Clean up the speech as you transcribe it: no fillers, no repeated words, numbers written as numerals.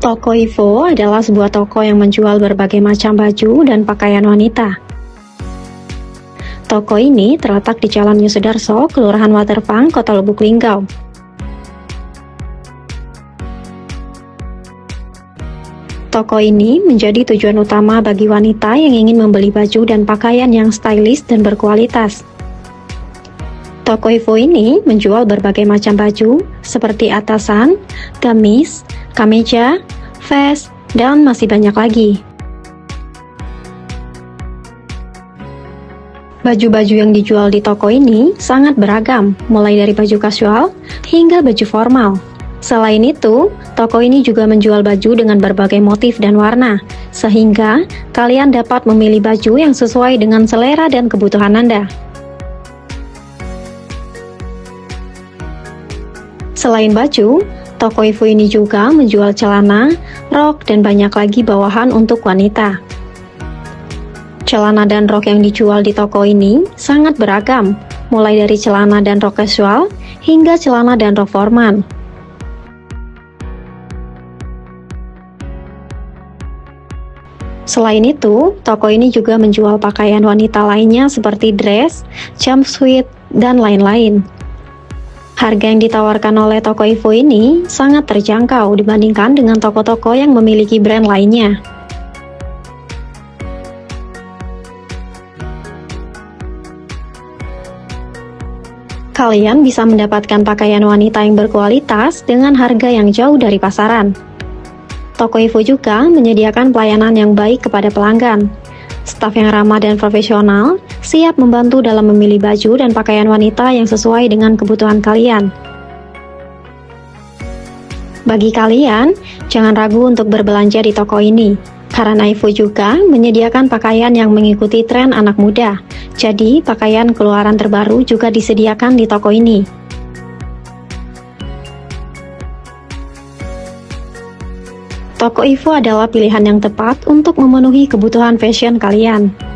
Toko Ivo adalah sebuah toko yang menjual berbagai macam baju dan pakaian wanita. Toko ini terletak di Jalan Yosudarso, Kelurahan Waterfront, Kota Lubuk Linggau. Toko ini menjadi tujuan utama bagi wanita yang ingin membeli baju dan pakaian yang stylish dan berkualitas. Toko Ivo ini menjual berbagai macam baju seperti atasan, gamis, kemeja, vest, dan masih banyak lagi. Baju-baju yang dijual di toko ini sangat beragam, mulai dari baju kasual hingga baju formal. Selain itu, toko ini juga menjual baju dengan berbagai motif dan warna, sehingga kalian dapat memilih baju yang sesuai dengan selera dan kebutuhan Anda. Selain baju, toko Ivo ini juga menjual celana, rok, dan banyak lagi bawahan untuk wanita. Celana dan rok yang dijual di toko ini sangat beragam, mulai dari celana dan rok casual hingga celana dan rok formal. Selain itu, toko ini juga menjual pakaian wanita lainnya seperti dress, jumpsuit, dan lain-lain. Harga yang ditawarkan oleh toko Ivo ini sangat terjangkau dibandingkan dengan toko-toko yang memiliki brand lainnya. Kalian bisa mendapatkan pakaian wanita yang berkualitas dengan harga yang jauh dari pasaran. Toko Ivo juga menyediakan pelayanan yang baik kepada pelanggan. Staf yang ramah dan profesional siap membantu dalam memilih baju dan pakaian wanita yang sesuai dengan kebutuhan kalian. Bagi kalian, jangan ragu untuk berbelanja di toko ini, karena Ivo juga menyediakan pakaian yang mengikuti tren anak muda. Jadi, pakaian keluaran terbaru juga disediakan di toko ini. Toko Ivo adalah pilihan yang tepat untuk memenuhi kebutuhan fashion kalian.